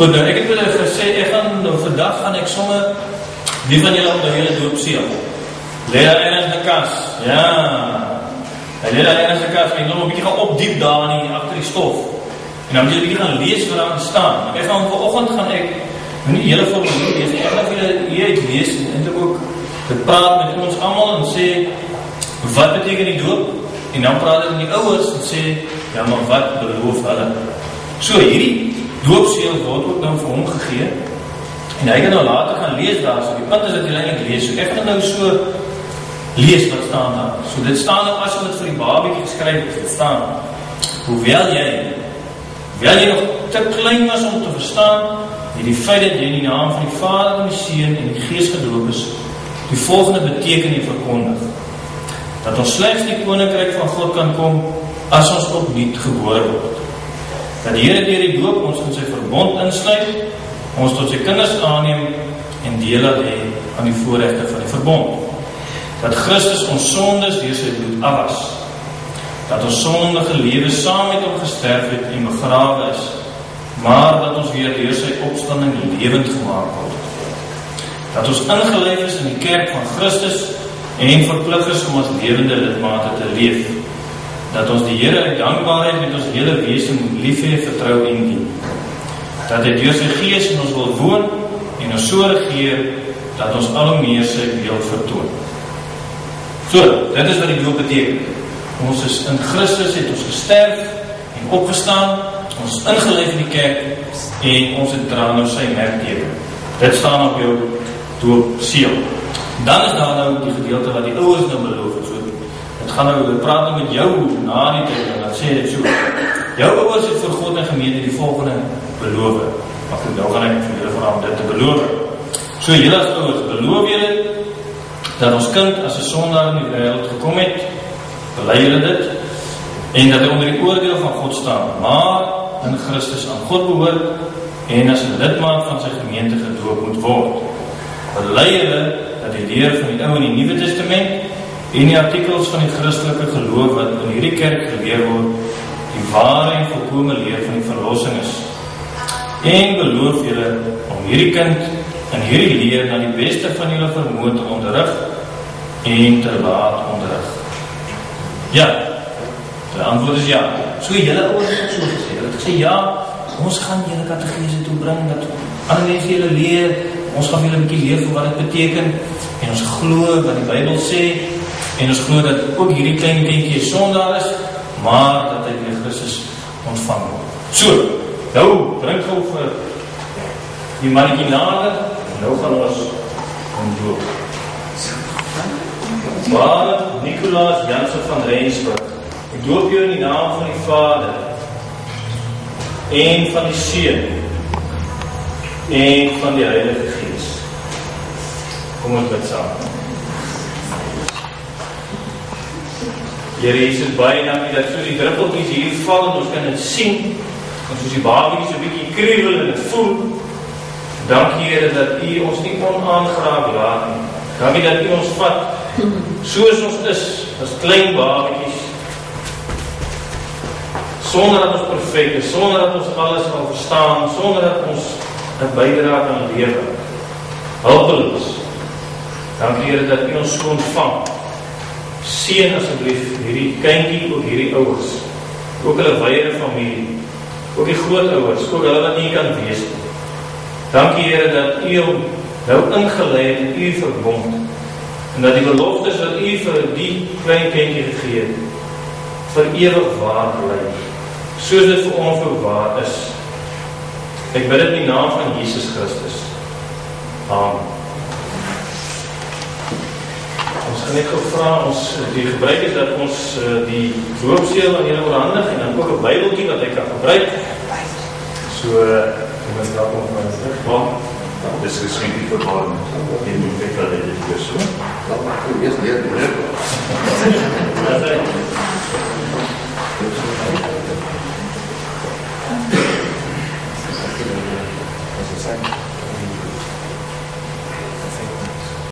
Goed, nou ek het julle gesê, vandag gaan ek sommer, wie van julle op die hele doop seel? Lê daar ergens 'n kas? Ja. Hy lê daar ergens 'n kas, en nog 'n bietjie gaan opdiep daar nie, agter die stof. En dan moet julle 'n bietjie gaan lees wat daar staan. Ek gaan vanoggend gaan ek, nie die hele formulier lees, ek gaan vir julle hier lees, en eintlik ook praat met ons almal en sê, wat beteken die doop? En dan praat ek met die ouers en sê, ja, maar wat beloof hulle? So, hierdie doopseel word ook nou vir hom gegee, en hy kan nou later gaan lees daar, so die punt is dat jy eintlik lees, so ek gaan nou so lees wat staan daar, so dit staan nou as wat vir die babietjie geskryf is, dit staan, hoewel jy nog te klein was om te verstaan, die feit dat jy in die naam van die Vader en die Seun en die Gees gedoop is, die volgende betekenis verkondig, dat ons slegs die koninkryk van God kan kom, as ons opnuut gebore word. Dat die Here deur die doop ons in sy verbond insluit, ons tot sy kinders aanneem en deel laat hê aan die voorregte van die verbond. Dat Christus ons sondes deur sy bloed afwas. Dat ons sondige lewe saam met hom gesterf het en begrawe is, maar dat ons weer deur sy opstanding lewend gemaak word. Dat ons ingelyf is in die kerk van Christus en verplig is om as lewende lidmate te leef. Dat ons die Here uit dankbaarheid met ons hele wese moet lief hê, vertrou en dien. Dat hy deur sy Gees in ons wil woon en ons so regeer dat ons al hoe meer sy beeld vertoon. So, dit is wat die doop beteken. Ons is in Christus, het ons gesterf en opgestaan, ons is ingelyf in die kerk en ons het dra nou sy merkteken. Dit staan op jou doopseel. Dan is daar nou die gedeelte wat die ouers nou beloof het. So, het gaan nou, we praat nou met jou na die tyd, en dat sê dit so. Jou ouers het vir God en gemeente die volgende beloof. Maar goed, nou gaan ek vir julle vra om dit te beloof. So, julle as ouers, beloof julle dat ons kind as 'n sondaar in die wêreld gekom het, bely julle dit, en dat hy onder die oordeel van God staan, maar in Christus aan God behoort, en as 'n lidmaat van sy gemeente gedoop moet word. Bely julle dat die leer van die Ou en die Nuwe Testament en die artikels van die Christelike geloof wat in hierdie kerk geleer word, die ware en volkome leer van die verlossing is. En beloof julle om hierdie kind in hierdie leer na die beste van julle vermoë te onderrig en te laat onderrig. Ja, die antwoord is ja. So julle ouers het so gesê, hulle het gesê ja, ons gaan julle katekese toe bring, dat ander mense julle leer, ons gaan julle 'n bietjie leer vir wat dit beteken, en ons glo wat die Bybel sê, en ons glo dat ook hierdie klein kindjie sondaar is, maar dat hy deur Christus ontvang word. So, nou, drink gou vir die mannetjie nader, en nou gaan ons doop. Vader Nicolaas Jansen van Rensburg, ek doop jou in die naam van die Vader, en van die Seun, en van die Heilige Gees. Kom ons bid saam. Here Jesus, baie dankie dat soos die druppeltjies hier val en ons kan dit sien, en soos die babies so 'n bietjie kriebel en dit voel. Dankie Here dat U ons nie onaangeraak laat nie. Dankie dat U ons vat soos ons is, as klein babietjies, sonder dat ons perfek is, sonder dat ons alles kan verstaan, sonder dat ons 'n bydrae kan lewer. Hulpeloos. Dankie Here dat U ons so ontvang. Seën asseblief hierdie kindjie, ook hierdie ouers, ook hulle wyeer familie, ook die grootouers, ook hulle wat nie kan wees nie. Dankie Here dat U hom nou ingelei het in U verbond, en dat die beloftes wat U vir die klein kindjie gegee het, vir ewig waar bly, soos dit vir ons ook waar is. Ek bid dit in die naam van Jesus Christus. Amen. Ons gaan net gevra, die gebruik is dat ons die doopseel aan julle oorhandig, en dan ook 'n Bybeltjie wat hy kan gebruik. So, kom ons dalk nog maar terug. Dis geskenk vir Baarne. Jy moet ek wel dit so. Dan maak jy eers leer.